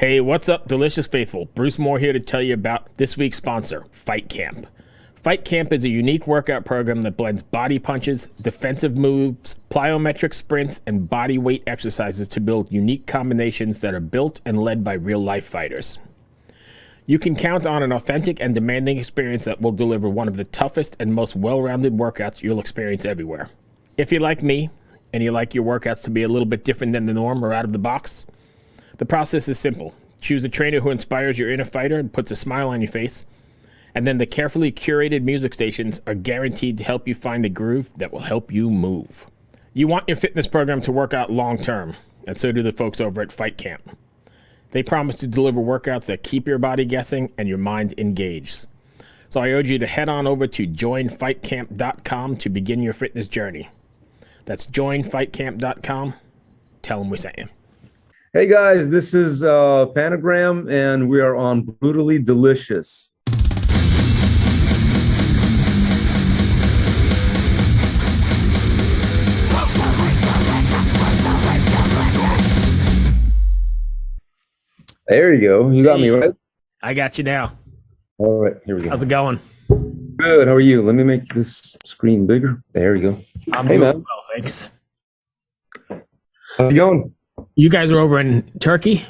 Hey, what's up, Delicious Faithful? Bruce Moore here to tell you about this week's sponsor, Fight Camp. Fight Camp is a unique workout program that blends body punches, defensive moves, plyometric sprints, and body weight exercises to build unique combinations that are built and led by real-life fighters. You can count on an authentic and demanding experience that will deliver one of the toughest and most well-rounded workouts you'll experience everywhere. If you're like me, and you like your workouts to be a little bit different than the norm or out of the box, the process is simple. Choose a trainer who inspires your inner fighter and puts a smile on your face, and then the carefully curated music stations are guaranteed to help you find the groove that will help you move. You want your fitness program to work out long-term, and so do the folks over at Fight Camp. They promise to deliver workouts that keep your body guessing and your mind engaged. So I urge you to head on over to joinfightcamp.com to begin your fitness journey. That's joinfightcamp.com. Tell them we sent you. Hey guys, this is Pentagram, and we are on Brutally Delicious. There you go. You got me, right? I got you now. All right, here we go. How's it going? Good. How are you? Let me make this screen bigger. There you go. I'm Hey, doing man. well, thanks. How's it going? You guys are over in Turkey?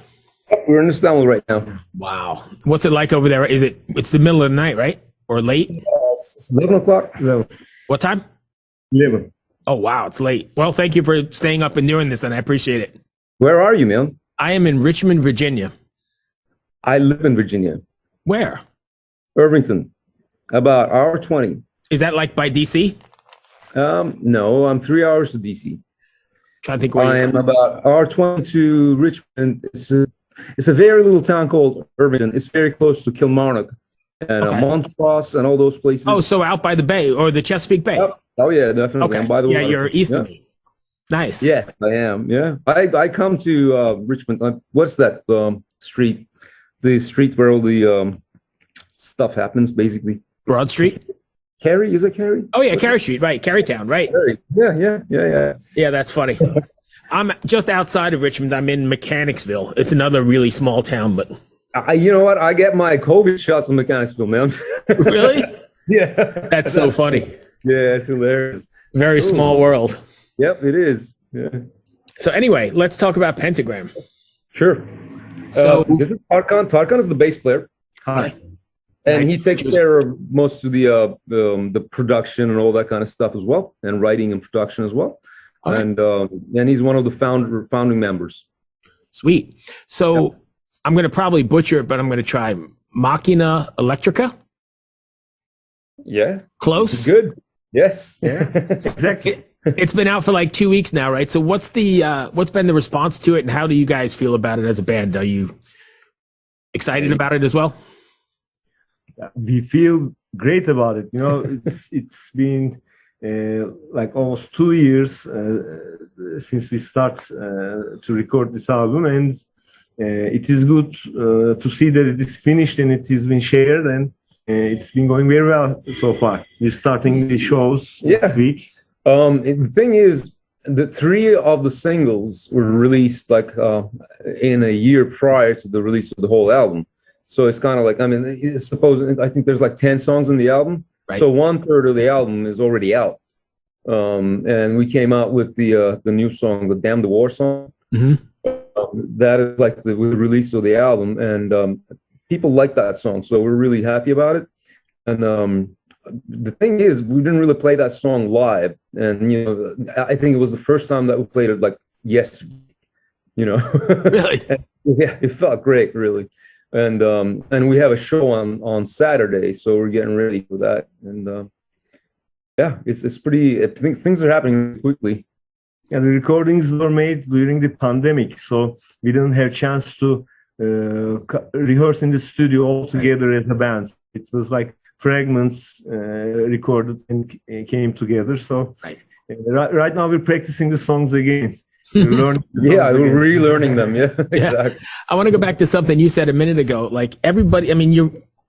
We're in Istanbul right now. Wow. What's it like over there? It's the middle of the night, right? Or late? It's 11 o'clock. 11. What time? 11. Oh, wow. It's late. Well, thank you for staying up and doing this, and I appreciate it. Where are you, man? I am in Richmond, Virginia. I live in Virginia. Where? Irvington. About hour 20. Is that like by DC? No, I'm 3 hours to DC. Trying to think where I you am about hour 20 to Richmond. It's a very little town called Irvington. It's very close to Kilmarnock and Okay. Montrose and all those places. Oh, so out by the bay or the Chesapeake Bay. Yep. Oh yeah, definitely. Okay. I'm by the water. You're east Yeah. of me. Nice. Yes, I am. Yeah, I come to Richmond. What's that street? The street where all the stuff happens, basically. Broad Street? Cary? Is it Cary? Oh, yeah, Cary Street, right. Carytown, right. Cary. Yeah. Yeah, that's funny. I'm just outside of Richmond. I'm in Mechanicsville. It's another really small town, but You know what? I get my COVID shots in Mechanicsville, man. really? Yeah. That's so funny. Yeah, it's hilarious. Very small world. Yep, it is. Yeah. So anyway, let's talk about Pentagram. Sure. So This is Tarkan. Tarkan is the bass player. Hi. And Nice. he takes care of most of the production and all that kind of stuff as well, and writing and production as well. All right. And he's one of the founding members. Sweet. So I'm going to probably butcher it, but I'm going to try Makina Electrica. Yeah, Close. good. Yes. Yeah, exactly. It's been out for like 2 weeks now, right? So what's been the response to it, and how do you guys feel about it as a band? Are you excited about it as well? We feel great about it. You know, it's been like almost 2 years since we start to record this album, and it is good to see that it is finished and it has been shared, and it's been going very well so far. We're starting the shows this week. The thing is, the 3 of the singles were released like in a year prior to the release of the whole album. So it's kind of like, I think there's like 10 songs in the album. Right. So 1/3 of the album is already out. And we came out with the new song, the Damn the War song. Mm-hmm. That is like the release of the album. And people like that song. So we're really happy about it. And the thing is, we didn't really play that song live. And, you know, I think it was the first time that we played it like yesterday, you know. Really? Yeah, it felt great, really. And we have a show on Saturday, so we're getting ready for that. And yeah, it's pretty. I think things are happening quickly. Yeah, the recordings were made during the pandemic, so we didn't have chance to rehearse in the studio all together as a band. It was like fragments recorded and came together. So right now we're practicing the songs again. We're learning We're relearning them. Yeah, exactly. I want to go back to something you said a minute ago. Like everybody, I mean,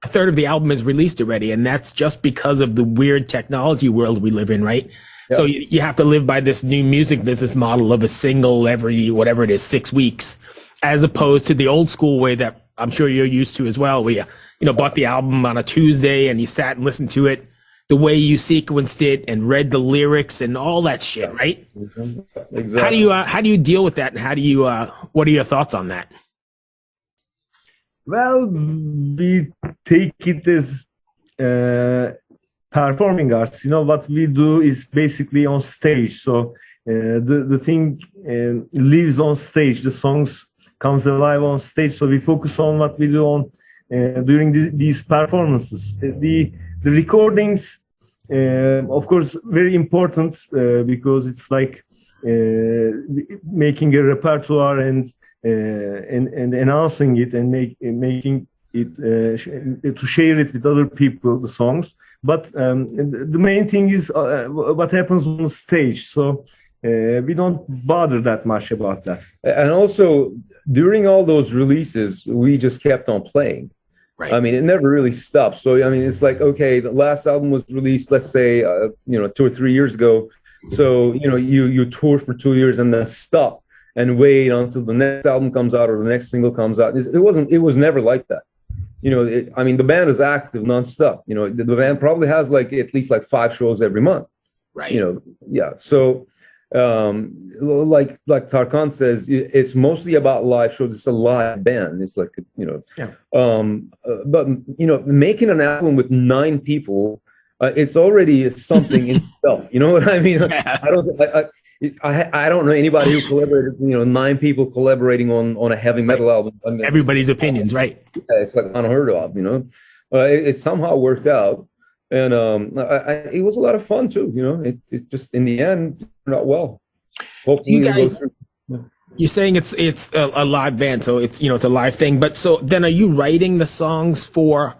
a third of the album is released already, and that's just because of the weird technology world we live in, right? Yeah. So you have to live by this new music business model of a single every, whatever it is, 6 weeks. as opposed to the old school way that I'm sure you're used to as well. We, bought the album on a Tuesday and you sat and listened to it the way you sequenced it and read the lyrics and all that shit, right? Exactly. How do you deal with that, and how do you what are your thoughts on that? Well, we take it as performing arts. What we do is basically on stage. So the thing lives on stage. The songs comes alive on stage. So we focus on what we do on during these performances. The recordings, of course, very important because it's like making a repertoire and announcing it and making it to share it with other people, the songs. But the main thing is what happens on stage. So we don't bother that much about that. And also, during all those releases, we just kept on playing. Right. I mean, it never really stopped. So, I mean, it's like, okay, the last album was released, let's say, 2 or 3 years ago. So, you tour for 2 years and then stop and wait until the next album comes out or the next single comes out. It was never like that. The band is active nonstop. The band probably has at least 5 shows every month. Right. Yeah. So, like Tarkan says, it's mostly about live shows. It's a live band. It's like, but making an album with 9 people, it's already something in itself. You know what I mean? I don't know anybody who collaborated. 9 people collaborating on a heavy metal album. I mean, everybody's opinions, right? It's like unheard of. It somehow worked out, and it was a lot of fun too. It just in the end turned out well. Hopefully you guys, you're saying it's a live band, so it's it's a live thing. But so then, are you writing the songs for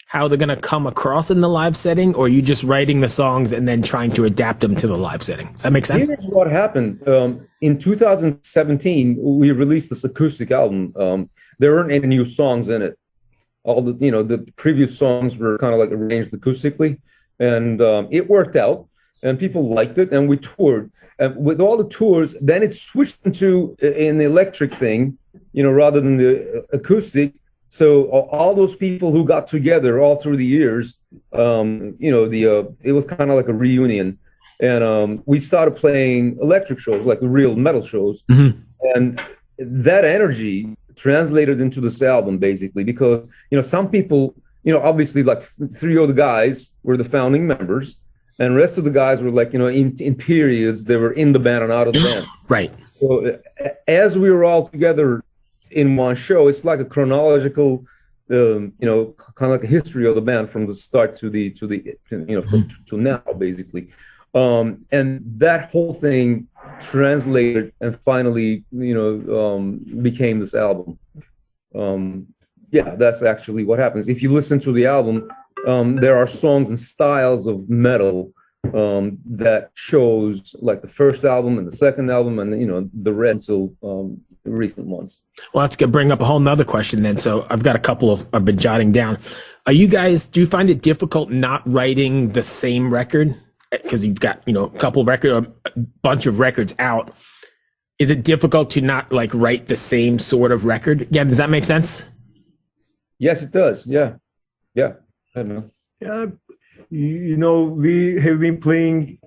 how they're going to come across in the live setting, or are you just writing the songs and then trying to adapt them to the live setting? Does that make sense? Here's what happened. In 2017, we released this acoustic album. There weren't any new songs in it. All the previous songs were kind of arranged acoustically, and it worked out, and people liked it, and we toured. And with all the tours, then it switched into an electric thing, rather than the acoustic. So all those people who got together all through the years, it was kind of like a reunion, and we started playing electric shows, like real metal shows, and that energy translated into this album basically because some people, obviously 3 of the guys were the founding members, and the rest of the guys were in periods they were in the band and out of the band. Right. So as we were all together in one show, it's like a chronological, kind of like a history of the band from the start to now, basically. And that whole thing translated and finally, became this album. That's actually what happens. If you listen to the album, there are songs and styles of metal that shows the first album and the second album and the rest until recent ones. Well, let's bring up a whole nother question then. So I've got a couple I've been jotting down. Do you find it difficult not writing the same record? Because you've got, a bunch of records out. Is it difficult to not write the same sort of record? Yeah. Does that make sense? Yes, it does. Yeah. I don't know. Yeah. We have been playing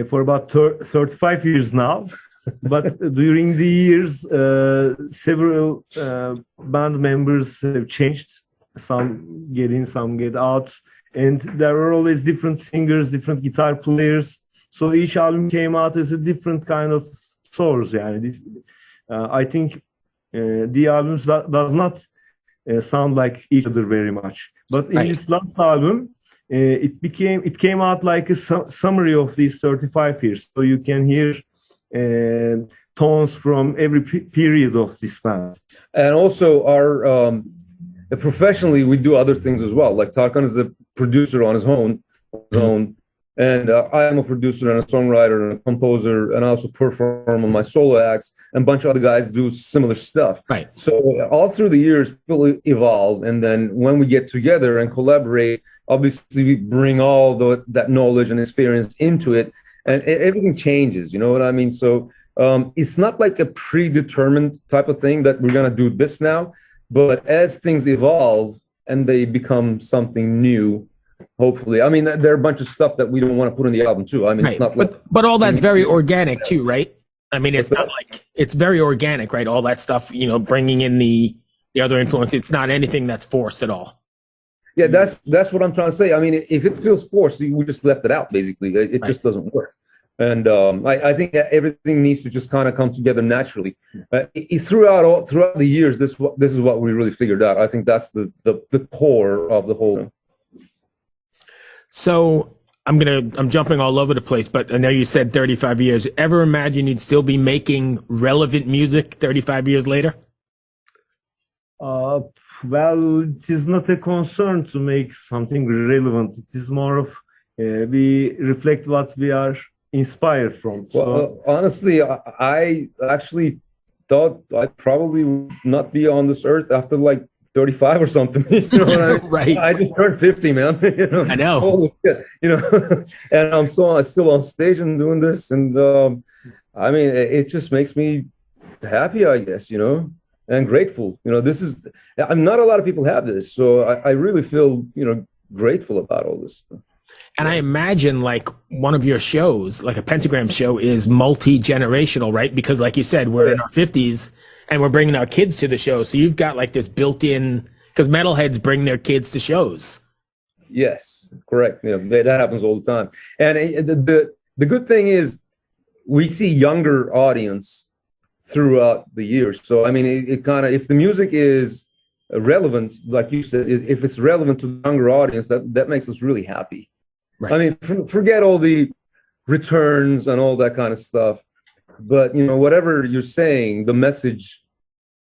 for about 35 years now. But during the years, several band members have changed. Some get in, some get out. And there are always different singers, different guitar players. So each album came out as a different kind of source. I think the albums does not sound like each other very much. But in this last album, it came out like a summary of these 35 years. So you can hear tones from every period of this band. And also our professionally we do other things as well. Like Tarkan is a producer on his own, and I am a producer and a songwriter and a composer, and I also perform on my solo acts, and a bunch of other guys do similar stuff. Right. So all through the years people evolve, and then when we get together and collaborate, obviously we bring all that knowledge and experience into it. And everything changes, you know what I mean? So It's not like a predetermined type of thing that we're going to do this now, but as things evolve and they become something new, hopefully. I mean, there are a bunch of stuff that we don't want to put in the album too. I mean, Right. it's not like, But all that's very organic too, right? I mean, it's What's not that? like it's very organic, right? All that stuff, bringing in the other influence. It's not anything that's forced at all. yeah, that's what I'm trying to say. I mean, if it feels forced, we just left it out. Basically, it Right. just doesn't work. And I think that everything needs to just kind of come together naturally. Throughout the years, this is what we really figured out. I think that's the core of the whole. So I'm jumping all over the place, but I know you said 35 years. Ever imagine you'd still be making relevant music 35 years later? Well, it is not a concern to make something relevant. It is more of we reflect what we are inspired from. Well, honestly, I actually thought I'd probably not be on this earth after like 35 or something. You know what I mean? Right. I just turned 50, man. I know. Holy shit. And I'm still on stage and doing this. And I mean, it just makes me happy, I guess, and grateful. Not a lot of people have this. So I really feel, grateful about all this. And I imagine like one of your shows, like a Pentagram show, is multi-generational, right? Because like you said, we're in our 50s and we're bringing our kids to the show. So you've got like this built-in, because metalheads bring their kids to shows. Yes, correct. Yeah, that happens all the time. And the good thing is we see younger audience throughout the years. So, I mean, it kind of, if the music is relevant, like you said, if it's relevant to the younger audience, that makes us really happy. Right. I mean, forget all the returns and all that kind of stuff. But, whatever you're saying, the message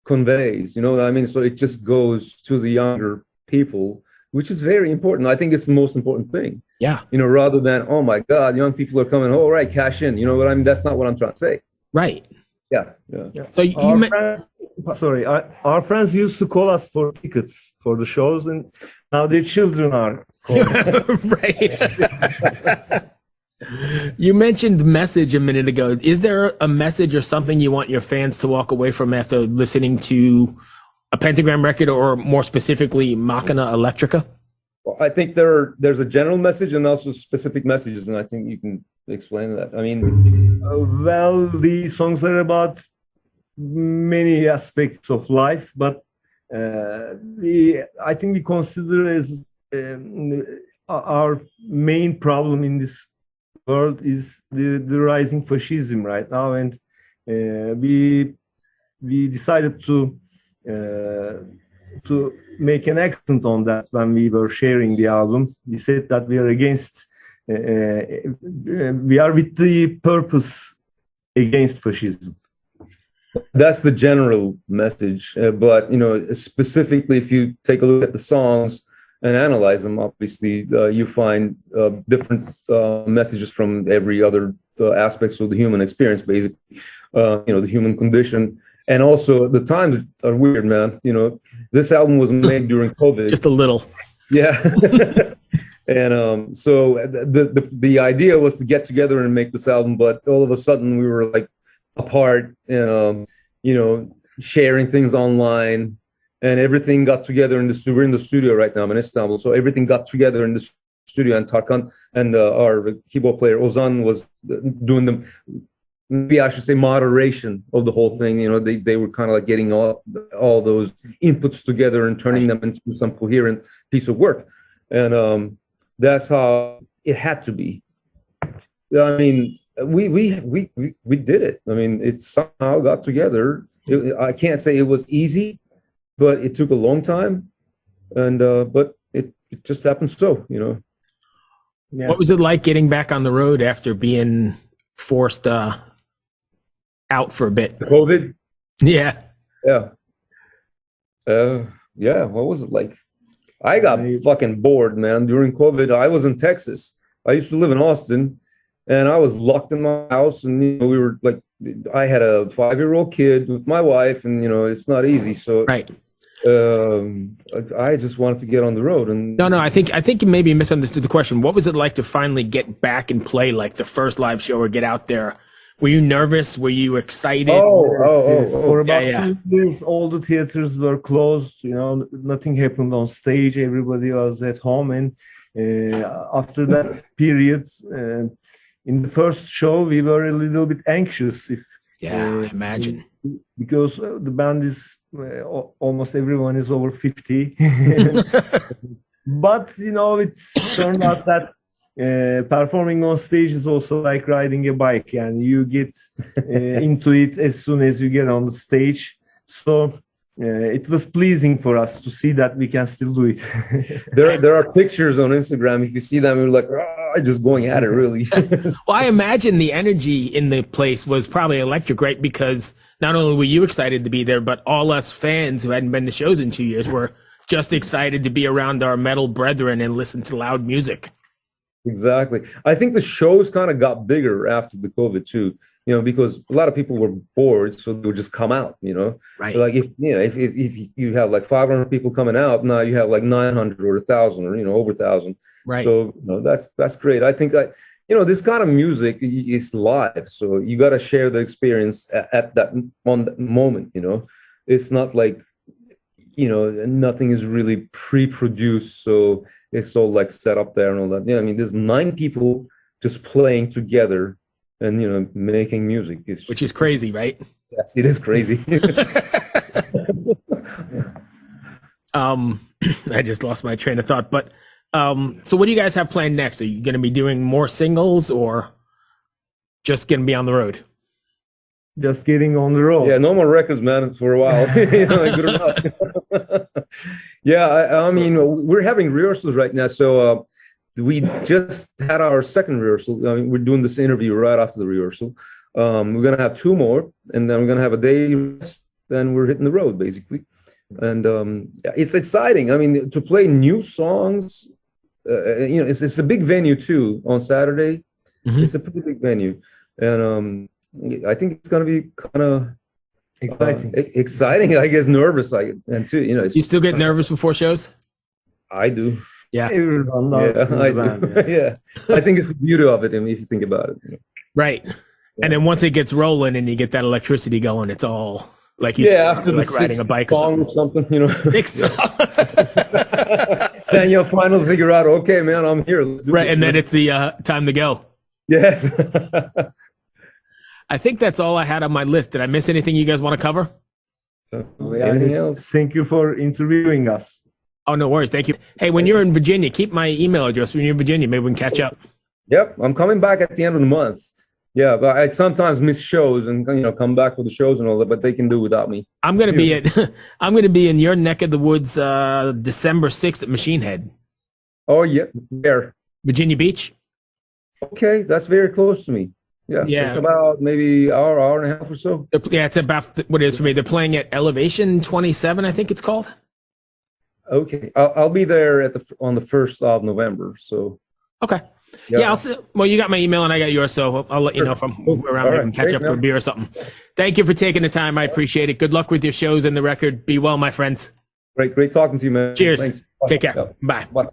conveys, what I mean? So it just goes to the younger people, which is very important. I think it's the most important thing. Yeah. Rather than, oh my God, young people are coming, all right, cash in. You know what I mean? That's not what I'm trying to say. Right. Yeah. So our friends used to call us for tickets for the shows, and now their children are right. You mentioned message a minute ago. Is there a message or something you want your fans to walk away from after listening to a Pentagram record, or more specifically Makina Electrica? Well, I think there's a general message and also specific messages, and I think you can explain that. I mean, well, the songs are about many aspects of life, but I think we consider as our main problem in this world is the rising fascism right now, and we decided to make an accent on that when we were sharing the album. We said that we are against, we are with the purpose against fascism. That's the general message. But, specifically, if you take a look at the songs and analyze them, obviously, you find different messages from every other aspects of the human experience, basically, the human condition. And also the times are weird, man. This album was made during COVID. Just a little. Yeah. And so the idea was to get together and make this album, but all of a sudden we were like apart, sharing things online, and everything got together in the studio. We're in the studio right now in Istanbul. So everything got together in the studio, and Tarkan and our keyboard player Ozan was doing the, maybe I should say, moderation of the whole thing. They were kind of like getting all those inputs together and turning them into some coherent piece of work. And that's how it had to be. I mean, we did it. I mean, it somehow got together. I can't say it was easy, but it took a long time. And but it just happened so, Yeah. What was it like getting back on the road after being forced out for a bit? COVID? Yeah. Yeah. Yeah. What was it like? I got fucking bored, man. During COVID, I was in Texas. I used to live in Austin, and I was locked in my house. And we were like, I had a 5-year-old kid with my wife, and it's not easy. So right. I just wanted to get on the road. And no, I think you maybe misunderstood the question. What was it like to finally get back and play like the first live show, or get out there Were you nervous? Were you excited? Yes. For about Yeah. 2 years, all the theaters were closed. You know, nothing happened on stage. Everybody was at home, and after that period, in the first show, we were a little bit anxious. I imagine. Because the band is almost everyone is over 50. But you know, it's turned out that performing on stage is also like riding a bike, and you get into it as soon as you get on the stage. So it was pleasing for us to see that we can still do it. There are pictures on Instagram. If you see them, you're like, just going at it, really. Well, I imagine the energy in the place was probably electric, right? Because not only were you excited to be there, but all us fans who hadn't been to shows in 2 years were just excited to be around our metal brethren and listen to loud music. Exactly. I think the shows kind of got bigger after the COVID too, you know, because a lot of people were bored, so they would just come out, you know. Right. Like if you have like 500 people coming out, now you have like 900 or 1,000 or, you know, over 1,000. Right. So, you know, that's great. I think you know, this kind of music is live, so you got to share the experience at that on that moment, you know. It's not like, you know, nothing is really pre-produced, so it's all like set up there and all that. Yeah, I mean, there's 9 people just playing together and, you know, making music. Which is crazy, right? Yes, it is crazy. I just lost my train of thought. But so what do you guys have planned next? Are you going to be doing more singles or just going to be on the road? Just getting on the road. Yeah, no more records, man, for a while. You know, good enough. Yeah, I mean, we're having rehearsals right now. So we just had our second rehearsal. I mean, we're doing this interview right after the rehearsal. We're going to have 2 more, and then we're going to have a day rest, then we're hitting the road, basically. And it's exciting. I mean, to play new songs, you know, it's a big venue, too, on Saturday. Mm-hmm. It's a pretty big venue. And I think it's going to be kind of exciting. I guess nervous, and too, you know. You still get nervous before shows? I do. Yeah. Everyone loves I do. Yeah. I think it's the beauty of it. I mean, if you think about it. You know. Right. Yeah. And then once it gets rolling and you get that electricity going, it's all like you said, after like riding a bike or something, you know. Then you'll finally figure out, okay, man, I'm here. Let's do right. this, And then it's the time to go. Yes. I think that's all I had on my list. Did I miss anything you guys want to cover? Anything else? Thank you for interviewing us. Oh, no worries. Thank you. Hey, when you're in Virginia, keep my email address. When you're in Virginia, maybe we can catch up. Yep. I'm coming back at the end of the month. Yeah, but I sometimes miss shows and, you know, come back for the shows and all that, but they can do without me. I'm going to be I'm going to be in your neck of the woods December 6th at Machine Head. Oh, yeah. Where? Virginia Beach. Okay. That's very close to me. Yeah. It's about maybe hour and a half or so. Yeah, it's about what it is for me. They're playing at Elevation 27, I think it's called. Okay. I'll be there on the 1st of November. So. Okay. Yeah, well, you got my email and I got yours, so I'll let you know if I'm around. Maybe we can catch up for a beer or something. Thank you for taking the time. I appreciate it. Good luck with your shows and the record. Be well, my friends. Great talking to you, man. Cheers. Thanks. Take care. Bye. Bye.